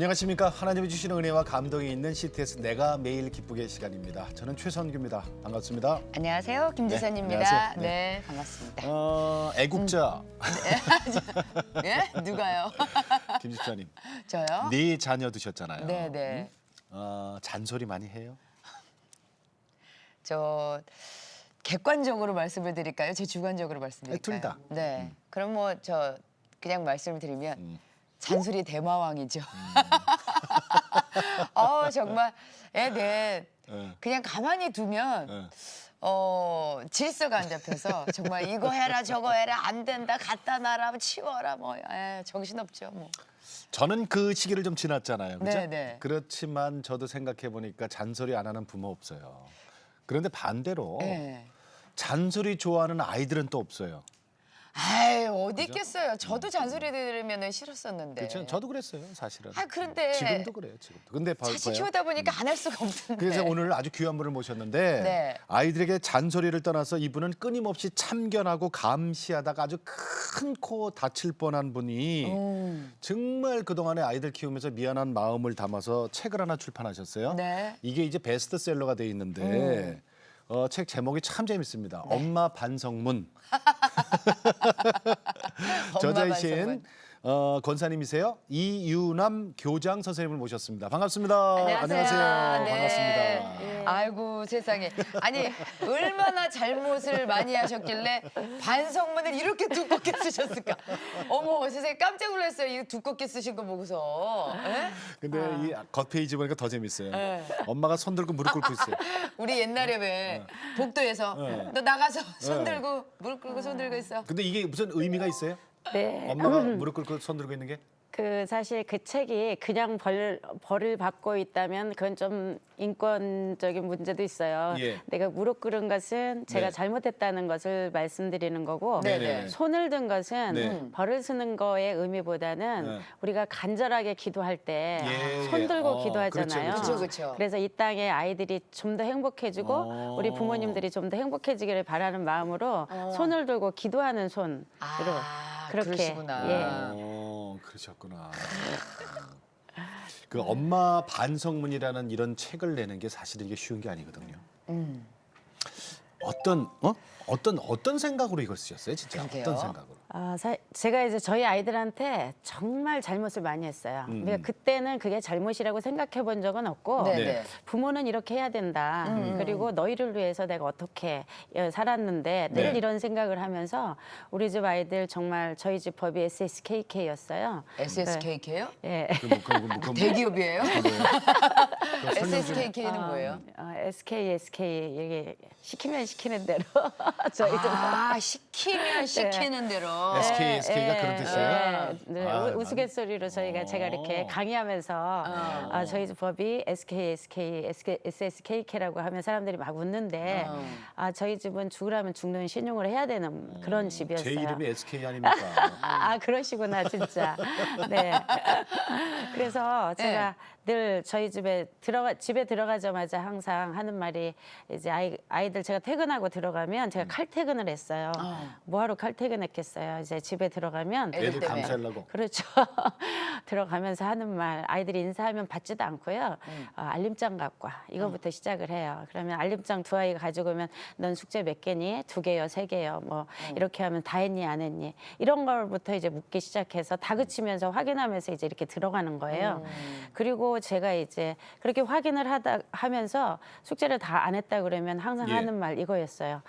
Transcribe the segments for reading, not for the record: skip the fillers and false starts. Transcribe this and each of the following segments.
안녕하십니까. 하나님이 주시는 은혜와 감동이 있는 CTS 내가 매일 기쁘게 시간입니다. 저는 최선규입니다. 반갑습니다. 안녕하세요, 김지선입니다. 네, 안녕하세요. 네, 반갑습니다. 애국자 예? 누가요? 김집사님. 저요? 네 자녀 두셨잖아요. 네, 네. 잔소리 많이 해요? 저 객관적으로 말씀을 드릴까요? 제 주관적으로 말씀드릴까요? 둘 다. 네. 그럼 뭐 저 그냥 말씀을 드리면 잔소리 대마왕이죠. 정말 네. 그냥 가만히 두면 질서가 안 잡혀서 정말 이거 해라 저거 해라 안 된다 갖다 놔라 치워라 뭐 정신없죠 뭐. 저는 그 시기를 좀 지났잖아요. 그죠? 네, 네. 그렇지만 저도 생각해 보니까 잔소리 안 하는 부모 없어요. 그런데 반대로 네. 잔소리 좋아하는 아이들은 또 없어요. 아이 어디 있겠어요. 저도 잔소리 들으면 싫었었는데. 그렇죠. 저도 그랬어요, 사실은. 그런데 지금도 그래요, 지금도. 근데 자식 봐요. 키우다 보니까 안 할 수가 없던데. 그래서 오늘 아주 귀한 분을 모셨는데 네. 아이들에게 잔소리를 떠나서 이분은 끊임없이 참견하고 감시하다가 아주 큰 코 다칠 뻔한 분이 정말 그동안에 아이들 키우면서 미안한 마음을 담아서 책을 하나 출판하셨어요. 네. 이게 이제 베스트셀러가 돼 있는데 책 제목이 참 재밌습니다. 네. 엄마 반성문. 엄마 저자이신 반성문. 권사님이세요. 이유남 교장 선생님을 모셨습니다. 반갑습니다. 안녕하세요. 네. 반갑습니다. 예. 아이고 세상에. 아니 얼마나 잘못을 많이 하셨길래 반성문을 이렇게 두껍게 쓰셨을까. 어머 세상에 깜짝 놀랐어요. 이 두껍게 쓰신 거 보고서. 예? 근데 이 겉페이지 보니까 더 재밌어요. 네. 엄마가 손 들고 무릎 꿇고 있어요. 우리 옛날에 왜 복도에서 너 나가서 손 들고 무릎 꿇고 손 들고 있어. 근데 이게 무슨 의미가 있어요? 네. 엄마가 무릎 꿇고 손 들고 있는 게? 사실 그 책이 그냥 벌을 받고 있다면 그건 좀 인권적인 문제도 있어요. 예. 내가 무릎 꿇은 것은 제가 네. 잘못했다는 것을 말씀드리는 거고 네네. 손을 든 것은 네. 벌을 쓰는 거의 의미보다는 네. 우리가 간절하게 기도할 때 예, 손 예. 들고 기도하잖아요. 그렇죠, 그렇죠. 그래서 이 땅에 아이들이 좀 더 행복해지고 우리 부모님들이 좀 더 행복해지기를 바라는 마음으로 손을 들고 기도하는 손으로 그렇게 그러시구나. 예. 그러셨구나. 그 엄마 반성문이라는 이런 책을 내는 게 사실 이게 쉬운 게 아니거든요. 어떤 생각으로 이걸 쓰셨어요, 진짜? 그러게요. 어떤 생각으로? 제가 이제 저희 아이들한테 정말 잘못을 많이 했어요. 그러니까 그때는 그게 잘못이라고 생각해 본 적은 없고 네. 네. 부모는 이렇게 해야 된다. 그리고 너희를 위해서 내가 어떻게 살았는데 늘 네. 이런 생각을 하면서 우리 집 아이들 정말 저희 집 법이 SSKK였어요. SSKK요? 예. 대기업이에요? 그 SSKK는 뭐예요? SK 이게 시키면 시키는 대로 저희 집 시키면 시키는 대로. SK가 그런 뜻이에요? 네, 아, 우스갯소리로 제가 이렇게 강의하면서 저희 집 법이 SSKK라고 하면 사람들이 막 웃는데 저희 집은 죽으라면 죽는 신용을 해야 되는 그런 집이었어요. 제 이름이 SK 아닙니까? 그러시구나 진짜. 네. 그래서 제가 늘 저희 집에 들어가자마자 항상 하는 말이 이제 아이들 제가 퇴근하고 들어가면 제가 칼퇴근을 했어요. 뭐하러 칼퇴근했겠어요. 이제 집에 들어가면 애들 애들 때문에. 감사하려고. 그렇죠. 들어가면서 하는 말 아이들이 인사하면 받지도 않고요. 알림장 갖고 와. 이거부터 시작을 해요. 그러면 알림장 두 아이가 가지고 오면 넌 숙제 몇 개니? 2개요, 3개요. 뭐 이렇게 하면 다 했니, 안 했니? 이런 걸부터 이제 묻기 시작해서 다그치면서 확인하면서 이제 이렇게 들어가는 거예요. 그리고 제가 이제 그렇게 확인을 하면서 숙제를 다 안 했다 그러면 항상 예. 하는 말 이거였어요.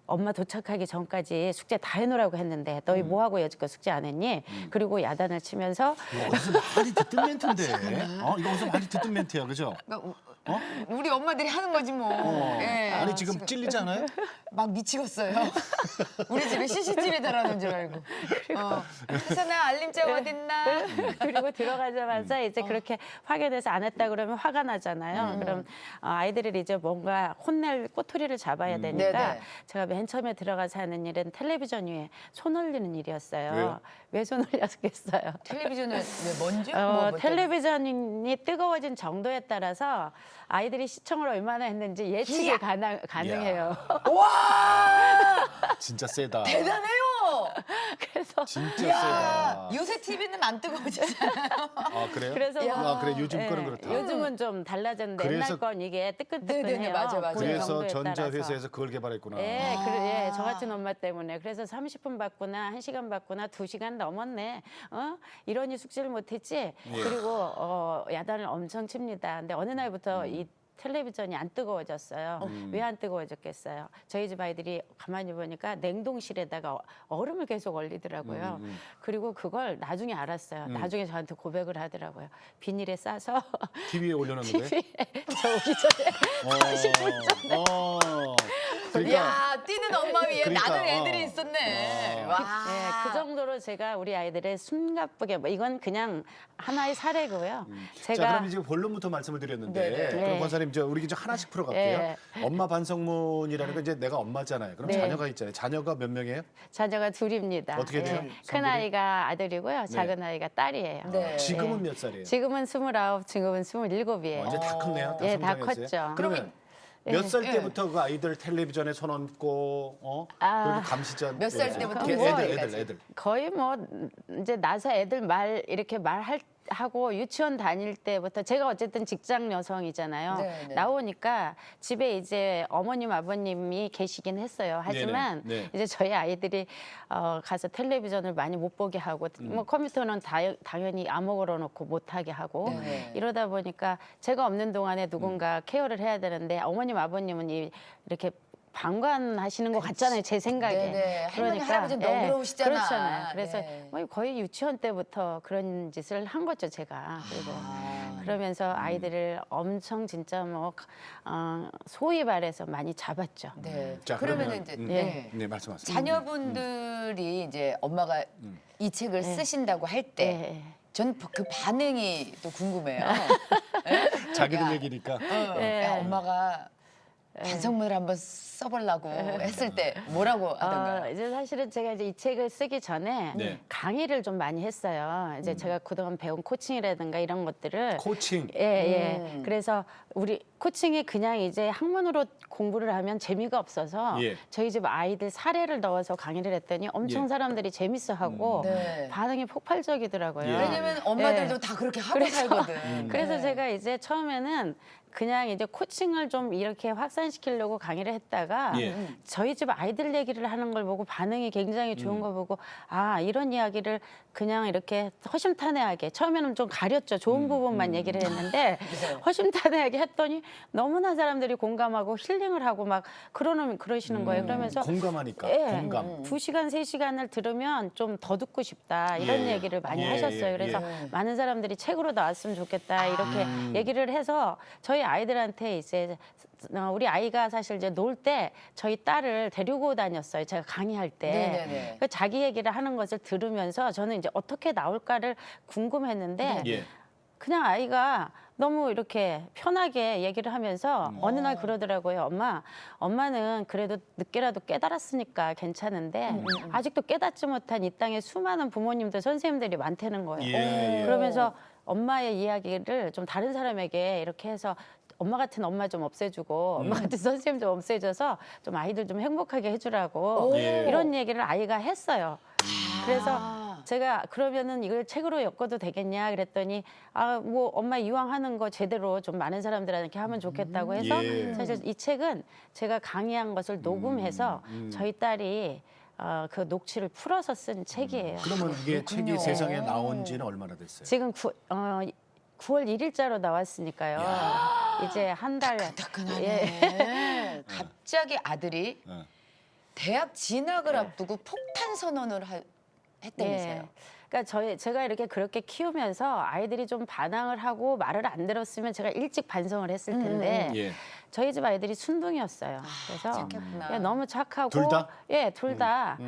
엄마 도착하기 전까지 숙제 다 해놓으라고 했는데 너희 뭐 하고 여지껏 숙제 안 했니? 그리고 야단을 치면서 어디서 많이 듣던 멘트인데. 이거 어디서 많이 듣던 멘트야, 그죠? 그러니까 우리 엄마들이 하는 거지 뭐. 예. 아니 지금 찔리지 않아요? 막 미치겠어요. 우리 집에 CCTV 달아놓은 줄 알고. 혜선아 알림장 어딨나? 그리고 들어가자마자 이제 그렇게 확인해서 안 했다 그러면 화가 나잖아요. 그럼 아이들을 이제 뭔가 혼낼 꼬투리를 잡아야 되니까 네네. 제가 맨 처음에 들어가서 하는 일은 텔레비전 위에 손 올리는 일이었어요. 왜요? 왜 손 올렸겠어요? 텔레비전은 왜 먼저? 뭐 텔레비전이 뜨거워진 정도에 따라서 아이들이 시청을 얼마나 했는지 예측이 가능해요. 와 진짜 세다. 대단해요. 그래서 진짜 야, 세다. 요새 TV는 안 뜨거워지잖아요. 아 그래요? 그래서 아 그래 요즘 거는 그렇다. 요즘은 좀 달라졌는데 그래서- 옛날 건 이게 뜨끈뜨끈해요. 네네네, 맞아, 맞아. 보는 그래서 정도에 전자회사에서 따라서. 그걸 개발했구나. 예, 저 같은 엄마 때문에. 그래서 30분 받거나 1시간 받거나 2시간 넘었네. 이러니 숙제를 못했지. 예. 그리고 야단을 엄청 칩니다. 근데 어느 날부터 이 텔레비전이 안 뜨거워졌어요. 왜 안 뜨거워졌겠어요? 저희 집 아이들이 가만히 보니까 냉동실에다가 얼음을 계속 얼리더라고요. 그리고 그걸 나중에 알았어요. 나중에 저한테 고백을 하더라고요. 비닐에 싸서 TV에 올려놓는 거예요? TV에 저 오기 전에 30분 전에. 그러니까 야, 뛰는 엄마 위에 그러니까, 나는 애들이 있었네. 와. 네, 그 정도로 제가 우리 아이들의 숨가쁘게 이건 그냥 하나의 사례고요. 자 그럼 이제 본론부터 말씀을 드렸는데 네네. 그럼 네. 권사님 저 우리 이제 하나씩 풀어갈게요. 네. 엄마 반성문이라는 건 이제 내가 엄마잖아요. 그럼 네. 자녀가 있잖아요. 자녀가 몇 명이에요? 자녀가 둘입니다. 어떻게 돼요? 큰 아이가 아들이고요. 작은 아이가 딸이에요. 네. 지금은 몇 살이에요? 지금은 29, 지금은 27이에요. 이제 다 컸네요. 다 예, 다 성장했어요. 컸죠. 그러면 몇 살 예. 때부터 그 아이들 텔레비전에 손 얹고 그리고 감시자 몇 살 때부터 몇 애들 거의 뭐 이제 나서 애들 말 이렇게 말할 하고 유치원 다닐 때부터 제가 어쨌든 직장 여성이잖아요. 네, 네. 나오니까 집에 이제 어머님 아버님이 계시긴 했어요. 하지만 네, 네. 이제 저희 아이들이 가서 텔레비전을 많이 못 보게 하고 뭐 컴퓨터는 당연히 암호걸어 놓고 못 하게 하고 네. 이러다 보니까 제가 없는 동안에 누군가 케어를 해야 되는데 어머님 아버님은 이렇게 방관하시는 것 같잖아요, 제 생각에. 네네. 할머니, 할아버지는 너그러우시잖아. 그렇잖아요. 그래서 네. 뭐 거의 유치원 때부터 그런 짓을 한 거죠, 제가. 그리고 그러면서 아이들을 엄청 진짜 뭐 소위 말해서 많이 잡았죠. 네. 자, 그러면은 그러면, 이제 네. 네 말씀하세요. 자녀분들이 이제 엄마가 이 책을 쓰신다고 할 때 예. 전 그 반응이 또 궁금해요. 자기들 야. 얘기니까. 야, 엄마가 반성문을 한번 써보려고 했을 때 뭐라고 하던가요? 이제 사실은 제가 이제 이 책을 쓰기 전에 네. 강의를 좀 많이 했어요. 이제 제가 그동안 배운 코칭이라든가 이런 것들을 코칭. 예. 그래서 우리 코칭이 그냥 이제 학문으로 공부를 하면 재미가 없어서 예. 저희 집 아이들 사례를 넣어서 강의를 했더니 엄청 예. 사람들이 재밌어하고 네. 반응이 폭발적이더라고요. 예. 왜냐면 엄마들도 예. 다 그렇게 하고 그래서- 살거든. 그래서 네. 제가 이제 처음에는 그냥 이제 코칭을 좀 이렇게 확산시키려고 강의를 했다가 예. 저희 집 아이들 얘기를 하는 걸 보고 반응이 굉장히 좋은 거 보고 이런 이야기를 그냥 이렇게 허심탄회하게 처음에는 좀 가렸죠. 좋은 부분만 얘기를 했는데 허심탄회하게 했더니 너무나 사람들이 공감하고 힐링을 하고 막 그러시는 거예요. 그러면서 공감하니까. 예, 공감. 2시간, 3시간을 들으면 좀 더 듣고 싶다 이런 예. 얘기를 많이 예, 하셨어요. 예, 그래서 예. 많은 사람들이 책으로 나왔으면 좋겠다 이렇게 얘기를 해서 저희 아이들한테 이제 우리 아이가 사실 이제 놀 때 저희 딸을 데리고 다녔어요. 제가 강의할 때. 네네네. 그 자기 얘기를 하는 것을 들으면서 저는 이제 어떻게 나올까를 궁금했는데 예. 그냥 아이가 너무 이렇게 편하게 얘기를 하면서 어느 날 그러더라고요. 엄마는 그래도 늦게라도 깨달았으니까 괜찮은데 아직도 깨닫지 못한 이 땅에 수많은 부모님들, 선생님들이 많다는 거예요. 예. 그러면서 엄마의 이야기를 좀 다른 사람에게 이렇게 해서 엄마 같은 엄마 좀 없애주고 엄마 같은 선생님 좀 없애줘서 좀 아이들 좀 행복하게 해주라고 예. 이런 얘기를 아이가 했어요. 그래서 제가 그러면은 이걸 책으로 엮어도 되겠냐 그랬더니 뭐 엄마 이왕 하는 거 제대로 좀 많은 사람들한테 하면 좋겠다고 해서 예. 사실 이 책은 제가 강의한 것을 녹음해서 저희 딸이 그 녹취를 풀어서 쓴 책이에요. 그러면 이게 책이 그렇군요. 세상에 나온 지는 얼마나 됐어요? 지금 9월 1일자로 나왔으니까요. 이제 한 달. 따끈하네. 갑자기 아들이 예. 대학 진학을 앞두고 폭탄 선언을 했다면서요. 그러니까 제가 이렇게 그렇게 키우면서 아이들이 좀 반항을 하고 말을 안 들었으면 제가 일찍 반성을 했을 텐데 예. 저희 집 아이들이 순둥이였어요. 그래서 착했구나. 너무 착하고 둘 다? 예, 둘 다.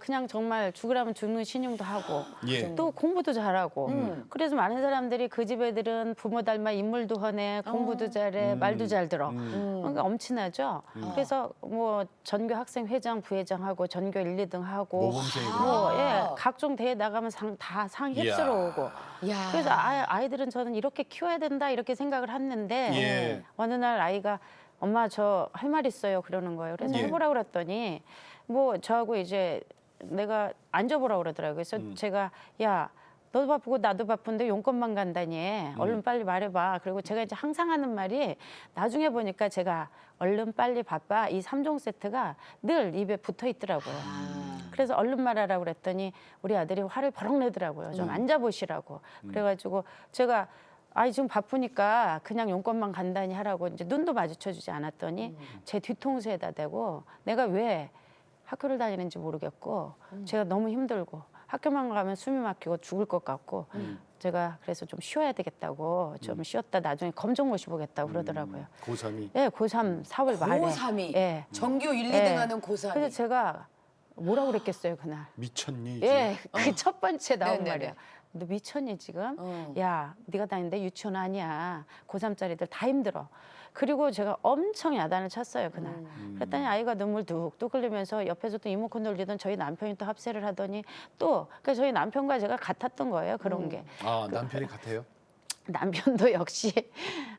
그냥 정말 죽으라면 죽는 신용도 하고 예. 또 공부도 잘하고 그래서 많은 사람들이 그 집 애들은 부모 닮아 인물도 헌해 공부도 잘해 말도 잘 들어 그러니까 엄친하죠. 그래서 뭐 전교 학생 회장 부회장하고 전교 1, 2등 하고 모범생이구나. 뭐 예, 각종 대회 나가면 다 상 휩쓸어 오고 야. 그래서 아이들은 저는 이렇게 키워야 된다 이렇게 생각을 했는데 예. 어느 날 아이가 엄마 저 할 말 있어요 그러는 거예요. 그래서 예. 해보라 그랬더니 뭐 저하고 이제 내가 앉아보라고 그러더라고요. 그래서 제가 야 너도 바쁘고 나도 바쁜데 용건만 간다니 얼른 빨리 말해봐. 그리고 제가 이제 항상 하는 말이 나중에 보니까 제가 얼른 빨리 바빠 이 3종 세트가 늘 입에 붙어 있더라고요. 그래서 얼른 말하라고 그랬더니 우리 아들이 화를 버럭 내더라고요. 좀 앉아보시라고. 그래가지고 제가 아이 지금 바쁘니까 그냥 용건만 간단히 하라고 이제 눈도 마주쳐주지 않았더니 제 뒤통수에다 대고 내가 왜 학교를 다니는지 모르겠고 제가 너무 힘들고 학교만 가면 숨이 막히고 죽을 것 같고 제가 그래서 좀 쉬어야 되겠다고 좀 쉬었다 나중에 검정 모셔보겠다고 그러더라고요. 고3이. 예, 고3 4월 말에. 고3이 예. 전교 1, 예. 2등 하는 고3이. 그래서 제가 뭐라고 그랬겠어요 그날. 미쳤니? 예, 그 첫 번째 나온 네네네. 말이야. 너 미쳤니 지금? 어. 야, 네가 다니는데 유치원 아니야. 고3짜리들 다 힘들어. 그리고 제가 엄청 야단을 쳤어요 그날. 그랬더니 아이가 눈물 뚝뚝 흘리면서 옆에서 또 리모컨 돌리던 저희 남편이 또 합세를 하더니 또 그러니까 저희 남편과 제가 같았던 거예요 그런 게. 아 남편이 같아요? 남편도 역시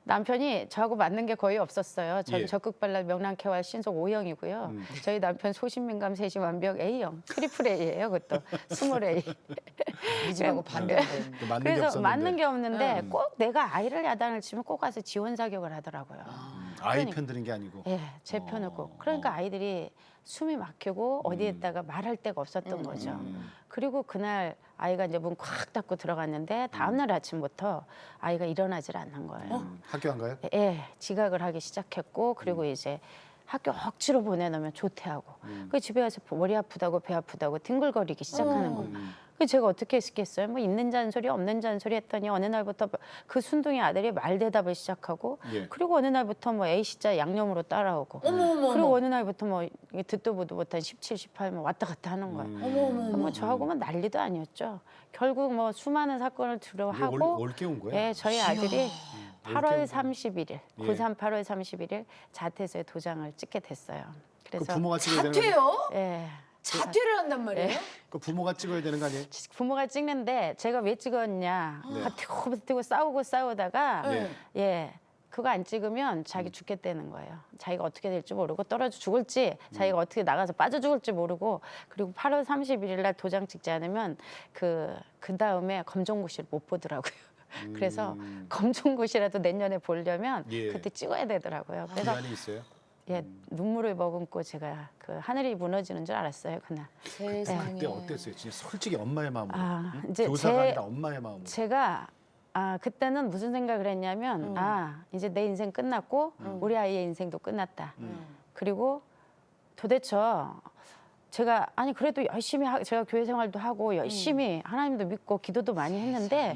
남편이 저하고 맞는 게 거의 없었어요. 저는 예. 적극발랄 명랑쾌활 신속 O형이고요. 저희 남편 소신민감 세심 완벽 A형 트리플 A예요. 그것도 스몰 A. 우리 집하고 반대로 또 맞는 게 그래서 없었는데. 맞는 게 없는데 꼭 내가 아이를 야단을 치면 꼭 가서 지원 사격을 하더라고요. 아이 편 드는 게 아니고. 예, 제 편을 꼭. 그러니까 아이들이 숨이 막히고 어디에다가 말할 데가 없었던 거죠. 그리고 그날 아이가 이제 문 콱 닫고 들어갔는데 다음날 아침부터 아이가 일어나질 않는 거예요. 학교 안 가요? 예, 지각을 하기 시작했고 그리고 이제 학교 억지로 보내놓으면 조퇴하고 그 집에 와서 머리 아프다고 배 아프다고 뒹굴거리기 시작하는 거예요. 그 제가 어떻게 했겠어요? 뭐 있는 잔소리 없는 잔소리 했더니 어느 날부터 그 순둥이 아들이 말대답을 시작하고 예. 그리고 어느 날부터 뭐 A씨자 양념으로 따라오고 어머머머. 그리고 어느 날부터 뭐 이게 듣도 보도 못한 17, 18 뭐 왔다 갔다 하는 거예요. 어머머머. 뭐 저하고는 난리도 아니었죠. 결국 뭐 수많은 사건을 두려워하고 올게 온 거야? 예, 저희 아들이 8월 올게 31일, 예. 고3 8월 31일 자퇴서에 도장을 찍게 됐어요. 그 그래서 부모가 찍어야 되는 거 아니에요? 자퇴요? 예, 자퇴를 한단 말이에요? 그 부모가 찍어야 되는 거 아니에요? 부모가 찍는데 제가 왜 찍었냐? 네. 버티고 싸우다가 네. 예. 그거 안 찍으면 자기 죽겠다는 거예요. 자기가 어떻게 될지 모르고 떨어져 죽을지 자기가 어떻게 나가서 빠져 죽을지 모르고 그리고 8월 31일 날 도장 찍지 않으면 그 다음에 검정고시를 못 보더라고요. 그래서 검정고시라도 내년에 보려면 예. 그때 찍어야 되더라고요. 그래서 기한이 있어요? 예, 눈물을 머금고 제가 그 하늘이 무너지는 줄 알았어요 그날. 세상에. 그때 어땠어요? 진짜 솔직히 엄마의 마음으로. 아, 응? 이제 교사가 제- 아니라 엄마의 마음으로. 제가 그때는 무슨 생각을 했냐면 이제 내 인생 끝났고 우리 아이의 인생도 끝났다. 그리고 도대체 제가 아니 그래도 열심히 제가 교회 생활도 하고 열심히 하나님도 믿고 기도도 많이 했는데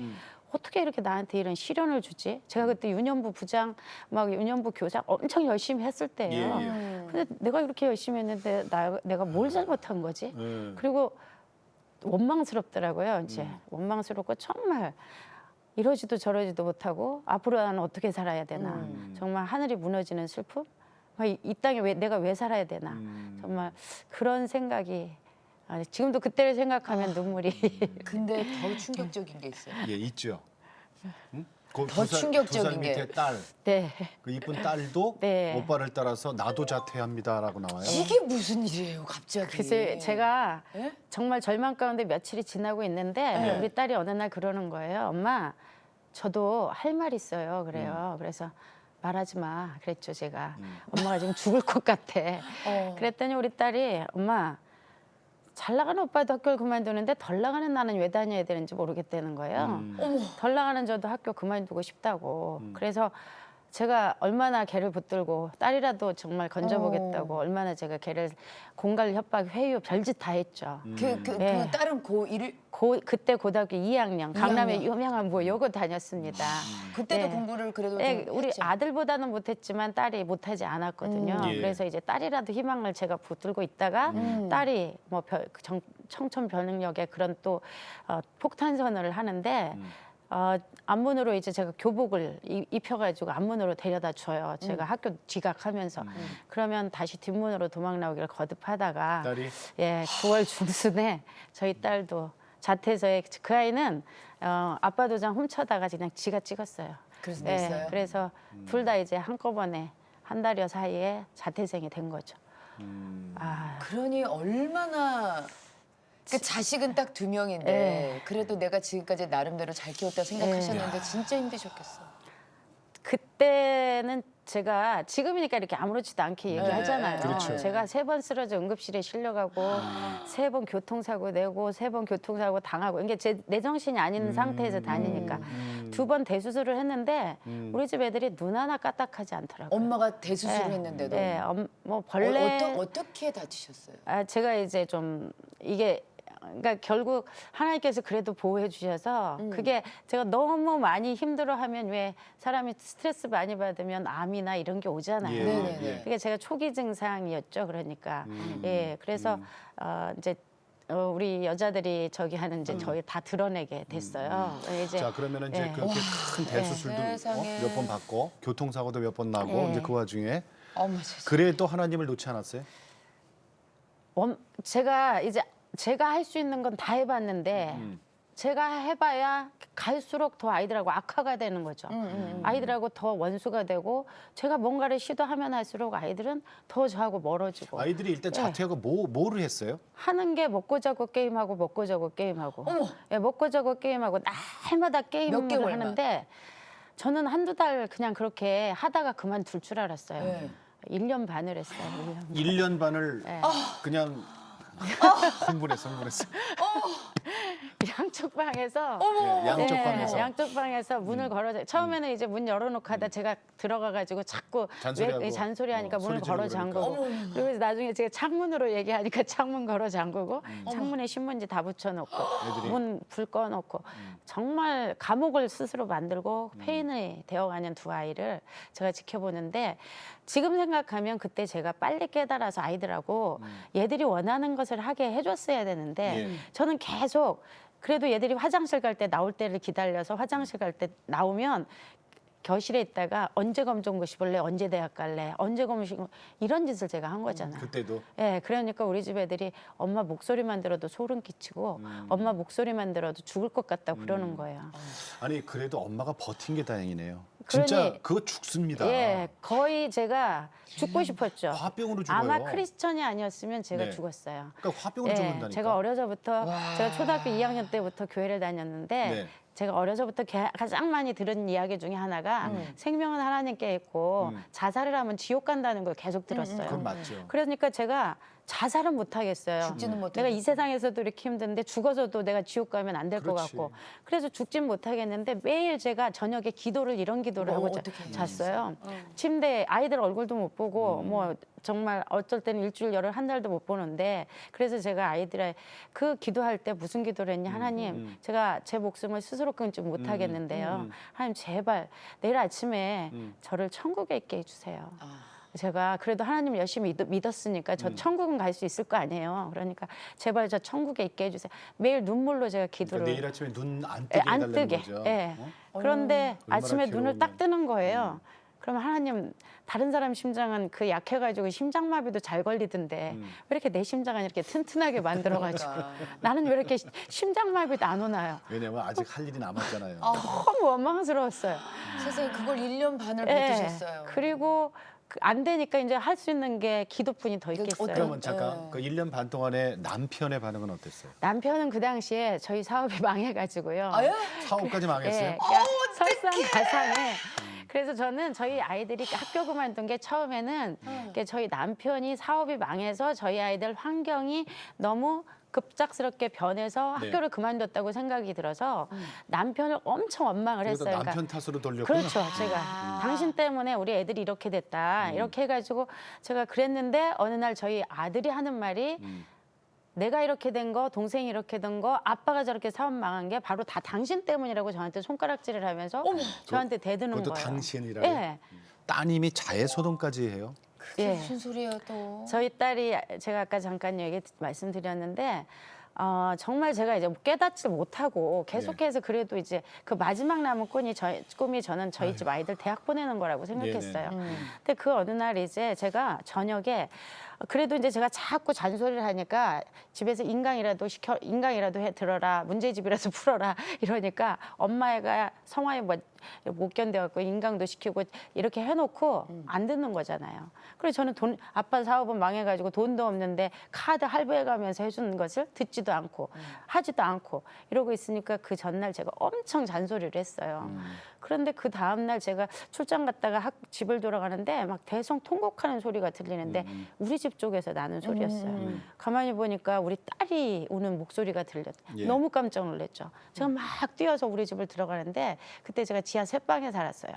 어떻게 이렇게 나한테 이런 시련을 주지? 제가 그때 유년부 부장 막 유년부 교사 엄청 열심히 했을 때예요. 예, 근데 내가 이렇게 열심히 했는데 내가 뭘 잘못한 거지? 예. 그리고 원망스럽더라고요. 이제 원망스럽고 정말 이러지도 저러지도 못하고 앞으로 나는 어떻게 살아야 되나. 정말 하늘이 무너지는 슬픔. 이 땅에 내가 왜 살아야 되나. 정말 그런 생각이 지금도 그때를 생각하면 눈물이. 근데 더 충격적인 게 있어요. 예, 있죠. 응? 그 더 충격적인 2살 게. 밑에 딸, 네. 그 이쁜 딸도 네. 오빠를 따라서 나도 자퇴합니다라고 나와요. 이게 무슨 일이에요, 갑자기? 그래서 제가 예? 정말 절망 가운데 며칠이 지나고 있는데 네. 우리 딸이 어느 날 그러는 거예요. 엄마, 저도 할 말 있어요. 그래요. 그래서 말하지 마. 그랬죠, 제가. 엄마가 지금 죽을 것 같아. 그랬더니 우리 딸이 엄마, 잘 나가는 오빠도 학교를 그만두는데 덜 나가는 나는 왜 다녀야 되는지 모르겠다는 거예요. 어머. 덜 나가는 저도 학교 그만두고 싶다고. 그래서 제가 얼마나 걔를 붙들고 딸이라도 정말 건져보겠다고 얼마나 제가 걔를 공갈 협박 회유 별짓 다 했죠. 그 네. 딸은 고1을 그때 고등학교 2학년 강남의 2학년. 유명한 뭐 여고 다녔습니다. 그때도 네. 공부를 그래도 네, 좀 우리 했죠. 아들보다는 못했지만 딸이 못하지 않았거든요. 예. 그래서 이제 딸이라도 희망을 제가 붙들고 있다가 딸이 뭐 청천 변응역에 그런 또 폭탄 선언을 하는데 안문으로 이제 제가 교복을 입혀가지고 안문으로 데려다 줘요. 제가 학교 지각하면서 그러면 다시 뒷문으로 도망 나오기를 거듭하다가 딸이 예 9월 중순에 저희 딸도 자퇴서에 그 아이는 아빠 도장 훔쳐다가 그냥 지가 찍었어요. 그래서 예, 냈어요? 그래서 둘 다 이제 한꺼번에 한 달여 사이에 자퇴생이 된 거죠. 음. 아, 그러니 얼마나 그 자식은 딱 2명인데 그래도 내가 지금까지 나름대로 잘 키웠다 생각하셨는데 진짜 힘드셨겠어. 그때는 제가 지금이니까 이렇게 아무렇지도 않게 얘기하잖아요. 그렇죠. 제가 3번 쓰러져 응급실에 실려가고 3번 교통사고 내고 3번 교통사고 당하고 이게 내 정신이 아닌 상태에서 다니니까 2번 대수술을 했는데 우리 집 애들이 눈 하나 까딱하지 않더라고요. 엄마가 대수술을 했는데도 네, 뭐 벌레 어떻게 다치셨어요? 제가 이제 좀 이게 그러니까 결국 하나님께서 그래도 보호해 주셔서 그게 제가 너무 많이 힘들어하면 왜 사람이 스트레스 많이 받으면 암이나 이런 게 오잖아요. 예, 네네네. 그게 제가 초기 증상이었죠. 그러니까 예 그래서 이제 우리 여자들이 저기 하는 이제 저희 다 드러내게 됐어요. 이제 자 그러면은 이제 예. 그렇게 큰 대수술도 세상에. 몇 번 받고 교통사고도 몇 번 나고 예. 이제 그 와중에 어머 세상에. 그래도 하나님을 놓지 않았어요? 제가 이제 제가 할 수 있는 건 다 해봤는데 제가 해봐야 갈수록 더 아이들하고 악화가 되는 거죠. 아이들하고 더 원수가 되고 제가 뭔가를 시도하면 할수록 아이들은 더 저하고 멀어지고 아이들이 일단 자퇴하고 뭐를 했어요? 하는 게 먹고 자고 게임하고 먹고 자고 게임하고 예, 먹고 자고 게임하고 날마다 몇 게임을 개월만? 하는데 저는 한두 달 그냥 그렇게 하다가 그만둘 줄 알았어요. 네. 1년 반을 했어요. 1년 반을 네. 그냥 흥분했어. 양쪽 방에서 예, 양쪽 네, 방에서 양쪽 방에서 문을 걸어줘. 처음에는 이제 문 열어놓고 하다 제가 들어가가지고 자꾸 잔소리하고. 잔소리하니까 문을 소리 지르고 걸어 잠그고 그러니까. 그리고 이제 나중에 제가 창문으로 얘기하니까 창문 걸어 잠그고 창문에 신문지 다 붙여놓고 애들이. 문 불 꺼놓고 정말 감옥을 스스로 만들고 폐인이 되어가는 두 아이를 제가 지켜보는데 지금 생각하면 그때 제가 빨리 깨달아서 아이들하고 얘들이 원하는 것을 하게 해줬어야 되는데 예. 저는 계속 그래도 얘들이 화장실 갈 때 나올 때를 기다려서 화장실 갈 때 나오면 교실에 있다가 언제 검정고 씹을래? 언제 대학 갈래? 언제 검정 이런 짓을 제가 한 거잖아요. 그때도 예, 그러니까 우리 집 애들이 엄마 목소리만 들어도 소름 끼치고 엄마 목소리만 들어도 죽을 것 같다고 그러는 거예요. 아니 그래도 엄마가 버틴 게 다행이네요. 그러니- 진짜 그거 죽습니다. 예, 거의 제가 죽고 싶었죠. 화병으로 죽어요. 아마 크리스천이 아니었으면 제가 네. 죽었어요. 그러니까 화병으로 예, 죽는다니까. 제가 어려서부터 제가 초등학교 2학년 때부터 교회를 다녔는데 네. 제가 어려서부터 가장 많이 들은 이야기 중에 하나가 생명은 하나님께 있고 자살을 하면 지옥 간다는 걸 계속 들었어요. 그건 맞죠. 그러니까 제가 자살은 못 하겠어요. 죽지는 못하겠어. 내가 이 세상에서도 이렇게 힘든데 죽어서도 내가 지옥 가면 안 될 것 그렇지. 같고 그래서 죽진 못하겠는데 매일 제가 저녁에 기도를 이런 기도를 뭐 하고 어떻게 잤어요. 침대에 아이들 얼굴도 못 보고 뭐 정말 어쩔 때는 일주일 열흘 한 달도 못 보는데 그래서 제가 아이들의 그 기도할 때 무슨 기도를 했냐 하나님 제가 제 목숨을 스스로 끊지 못하겠는데요. 하나님 제발 내일 아침에 저를 천국에 있게 해주세요. 제가 그래도 하나님 열심히 믿었으니까 저 천국은 갈 수 있을 거 아니에요. 그러니까 제발 저 천국에 있게 해주세요. 매일 눈물로 제가 기도를 그러니까 내일 아침에 눈 안 예, 뜨게 안 해달라는 뜨게. 거죠. 예. 어? 그런데 얼마나 아침에 눈을 괴로우면. 딱 뜨는 거예요. 그럼 하나님 다른 사람 심장은 그 약해가지고 심장마비도 잘 걸리던데 왜 이렇게 내 심장은 이렇게 튼튼하게 만들어가지고 나는 왜 이렇게 심장마비도 안 오나요? 왜냐면 아직 할 일이 남았잖아요. 너무 원망스러웠어요. 세상에 그걸 1년 반을 예. 버티셨어요. 그리고 안 되니까 이제 할 수 있는 게 기도뿐이 더 있겠어요. 그러면 잠깐 그 1년 반 동안에 남편의 반응은 어땠어요? 남편은 그 당시에 저희 사업이 망해가지고요. 아유? 사업까지 망했어요? 예, 그러니까 설상가상에. 그래서 저는 저희 아이들이 학교 그만둔 게 처음에는 저희 남편이 사업이 망해서 저희 아이들 환경이 너무 급작스럽게 변해서 네. 학교를 그만뒀다고 생각이 들어서 남편을 엄청 원망을 그래서 했어요. 남편 탓으로 돌렸구나. 그렇죠. 제가 당신 때문에 우리 애들이 이렇게 됐다. 이렇게 해가지고 제가 그랬는데 어느 날 저희 아들이 하는 말이 내가 이렇게 된 거, 동생이 이렇게 된 거, 아빠가 저렇게 사업 망한 게 바로 다 당신 때문이라고 저한테 손가락질을 하면서 저한테 대드는 그것도 거예요. 당신이라고? 예. 따님이 자해소동까지 해요? 그게 예. 무슨 소리예요 또? 저희 딸이 제가 아까 잠깐 말씀드렸는데 정말 제가 이제 깨닫지 못하고 계속해서 그래도 이제 그 마지막 남은 꿈이 저는 저희 집 아이들 대학 보내는 거라고 생각했어요. 근데 그 어느 날 이제 제가 저녁에 그래도 이제 제가 자꾸 잔소리를 하니까 집에서 인강이라도 해 들어라 문제집이라도 풀어라 이러니까 엄마가 성화에 뭐 못 견뎌갖고 인강도 시키고 이렇게 해놓고 안 듣는 거잖아요. 그래서 저는 아빠 사업은 망해가지고 돈도 없는데 카드 할부해가면서 해주는 것을 듣지도 않고 하지도 않고 이러고 있으니까 그 전날 제가 엄청 잔소리를 했어요. 그런데 그 다음날 제가 출장 갔다가 집을 돌아가는데 막 대성통곡하는 소리가 들리는데 우리 집 쪽에서 나는 소리였어요. 가만히 보니까 우리 딸이 우는 목소리가 들렸. 예. 너무 깜짝 놀랐죠. 제가 막 뛰어서 우리 집을 들어가는데 그때 제가 지하 셋방에 살았어요.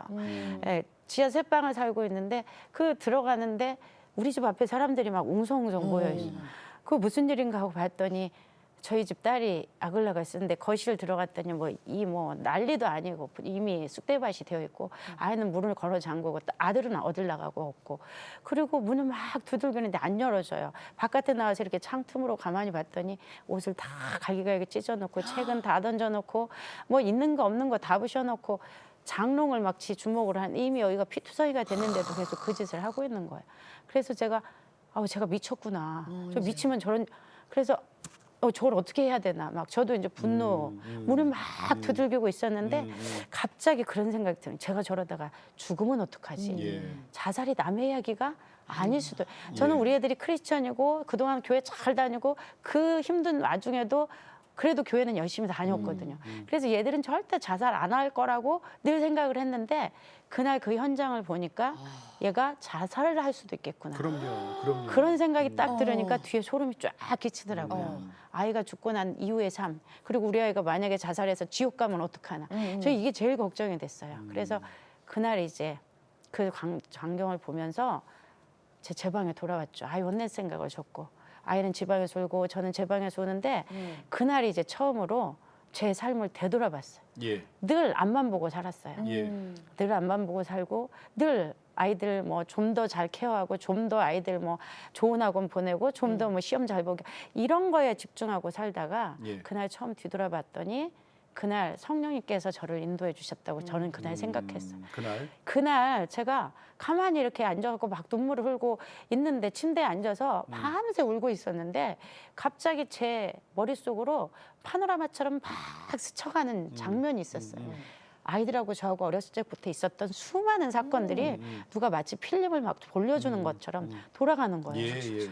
예, 지하 셋방을 살고 있는데 그 들어가는데 우리 집 앞에 사람들이 막 웅성웅성 모여 있어. 그 무슨 일인가 하고 봤더니 저희 집 딸이 아글라가 있었는데 거실 들어갔더니 뭐 난리도 아니고 이미 쑥대밭이 되어 있고 아이는 문을 걸어 잠그고 아들은 어딜 나가고 없고 그리고 문을 막 두들기는데 안 열어줘요. 바깥에 나와서 이렇게 창틈으로 가만히 봤더니 옷을 다 갈기갈기 찢어놓고 책은 다 던져놓고 뭐 있는 거 없는 거 다 부셔놓고 장롱을 막 지 주먹으로 한 이미 여기가 피투성이가 됐는데도 계속 그 짓을 하고 있는 거예요. 그래서 제가 제가 미쳤구나. 저 미치면 저런 그래서 저걸 어떻게 해야 되나 막 저도 이제 분노 문을 막 두들기고 있었는데 갑자기 그런 생각이 드는 제가 저러다가 죽으면 어떡하지? 예. 자살이 남의 이야기가 아닐 수도. 저는 예. 우리 애들이 크리스천이고 그동안 교회 잘 다니고 그 힘든 와중에도 그래도 교회는 열심히 다녔거든요. 그래서 얘들은 절대 자살 안 할 거라고 늘 생각을 했는데 그날 그 현장을 보니까 얘가 자살을 할 수도 있겠구나. 그럼요. 그런 생각이 딱 들으니까 뒤에 소름이 쫙 끼치더라고요. 아이가 죽고 난 이후의 삶 그리고 우리 아이가 만약에 자살해서 지옥 가면 어떡하나. 저 이게 제일 걱정이 됐어요. 그래서 그날 이제 그 광경을 보면서 제 방에 돌아왔죠. 아이 혼낼 생각을 줬고 아이는 지 방에서 울고 저는 제 방에서 우는데 그날 이제 처음으로 제 삶을 되돌아봤어요. 예. 늘 앞만 보고 살았어요. 예. 늘 앞만 보고 살고 늘 아이들 뭐 좀 더 잘 케어하고 좀 더 아이들 뭐 좋은 학원 보내고 좀 더 뭐 시험 잘 보게 이런 거에 집중하고 살다가 예. 그날 처음 뒤돌아봤더니 그날 성령님께서 저를 인도해 주셨다고 저는 그날 생각했어요. 그날 제가 가만히 이렇게 앉아갖고 막 눈물을 흘고 있는데 침대에 앉아서 밤새 울고 있었는데 갑자기 제 머릿속으로 파노라마처럼 막 스쳐가는 장면이 있었어요. 아이들하고 저하고 어렸을 때부터 있었던 수많은 사건들이 누가 마치 필름을 막 돌려주는 것처럼 돌아가는 거예요. 예.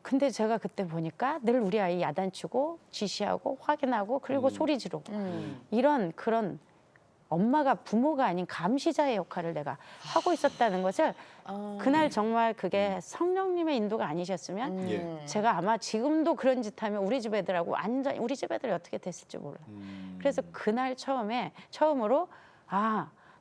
근데 제가 그때 보니까 늘 우리 아이 야단치고 지시하고 확인하고 그리고 소리 지르고 이런 그런 엄마가 부모가 아닌 감시자의 역할을 내가 하고 있었다는 것을 그날 정말 그게 성령님의 인도가 아니셨으면 예. 제가 아마 지금도 그런 짓 하면 우리 집 애들하고 완전 우리 집 애들이 어떻게 됐을지 몰라요. 그래서 그날 처음으로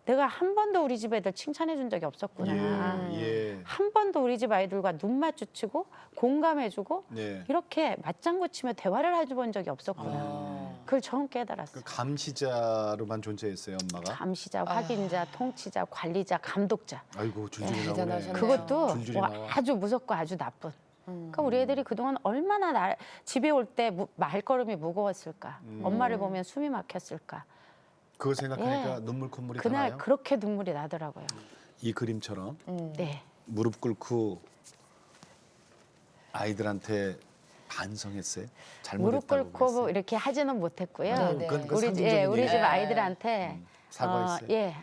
내가 한 번도 우리 집 애들 칭찬해 준 적이 없었구나. 예. 한 번도 우리 집 아이들과 눈 마주치고 공감해주고 네. 이렇게 맞장구 치며 대화를 해본 적이 없었구나. 그걸 처음 깨달았어요. 그 감시자로만 존재했어요, 엄마가. 감시자, 확인자, 통치자, 관리자, 감독자. 아이고 줄줄이 나오네. 대단하셨네요. 그것도 줄줄이 뭐 나와. 아주 무섭고 아주 나쁜. 그러니까 우리 애들이 그동안 얼마나 집에 올 때 말걸음이 무거웠을까. 엄마를 보면 숨이 막혔을까. 그거 생각하니까 예. 눈물 콧물이 그날 나요. 그렇게 눈물이 나더라고요. 이 그림처럼 네. 무릎 꿇고 아이들한테 반성했어요. 무릎 잘못했다고 꿇고 그랬어요. 이렇게 하지는 못했고요. 네. 그건 우리 상징적인 우리 집 일이에요. 아이들한테 사과했어요?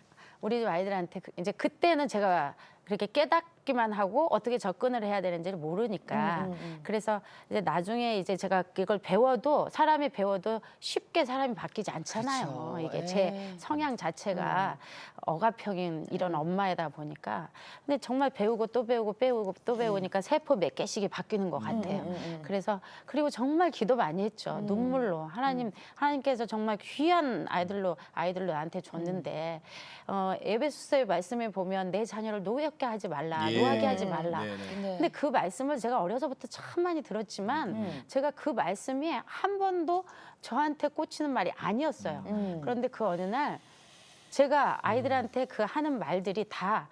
우리 집 아이들한테 이제 그때는 제가 그렇게 깨닫기만 하고 어떻게 접근을 해야 되는지를 모르니까 그래서 이제 나중에 이제 제가 이걸 배워도 사람이 배워도 쉽게 사람이 바뀌지 않잖아요. 그렇죠. 이게 예. 제 성향 자체가 억압형인 이런 엄마이다 보니까 근데 정말 배우고 또 배우고 또 배우니까 세포 몇 개씩이 바뀌는 것 같아요. 그래서 그리고 정말 기도 많이 했죠. 눈물로 하나님께서 정말 귀한 아이들로 나한테 줬는데 에베소서의 말씀에 보면 내 자녀를 노엽게 하지 말라, 예. 노하게 하지 말라. 네네. 근데 그 말씀을 제가 어려서부터 참 많이 들었지만 제가 그 말씀이 한 번도 저한테 꽂히는 말이 아니었어요. 그런데 그 어느 날 제가 아이들한테 그 하는 말들이 다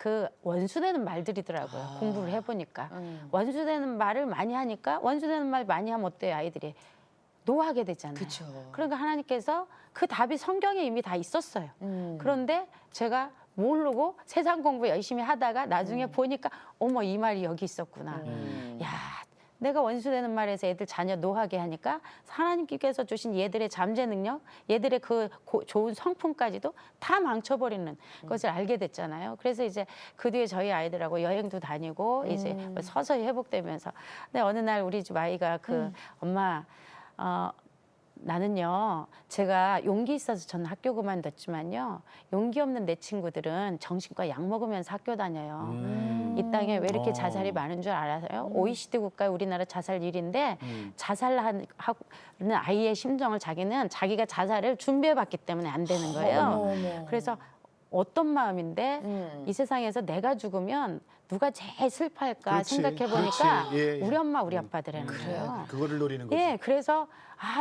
그 원수되는 말들이더라고요. 공부를 해보니까. 원수되는 말을 많이 하니까 원수되는 말 많이 하면 어때요, 아이들이? 노하게 되잖아요. 그쵸. 그러니까 하나님께서 그 답이 성경에 이미 다 있었어요. 그런데 제가 모르고 세상 공부 열심히 하다가 나중에 보니까 어머 이 말이 여기 있었구나. 야 내가 원수되는 말에서 애들 자녀 노하게 하니까 하나님께서 주신 얘들의 잠재 능력, 얘들의 그 좋은 성품까지도 다 망쳐버리는 것을 알게 됐잖아요. 그래서 이제 그 뒤에 저희 아이들하고 여행도 다니고 이제 서서히 회복되면서 근데 어느 날 우리 집 아이가 엄마 나는요, 제가 용기 있어서 저는 학교 그만뒀지만요, 용기 없는 내 친구들은 정신과 약 먹으면서 학교 다녀요. 이 땅에 왜 이렇게 자살이 많은 줄 알아요? OECD 국가의 우리나라 자살 1위인데 자살하는 아이의 심정을 자기가 자살을 준비해봤기 때문에 안 되는 거예요. 그래서 어떤 마음인데 이 세상에서 내가 죽으면 누가 제일 슬퍼할까 그렇지, 생각해보니까 그렇지. 예, 예. 우리 엄마 우리 아빠들이라는 거예요. 그거를 노리는 거지. 예, 그래서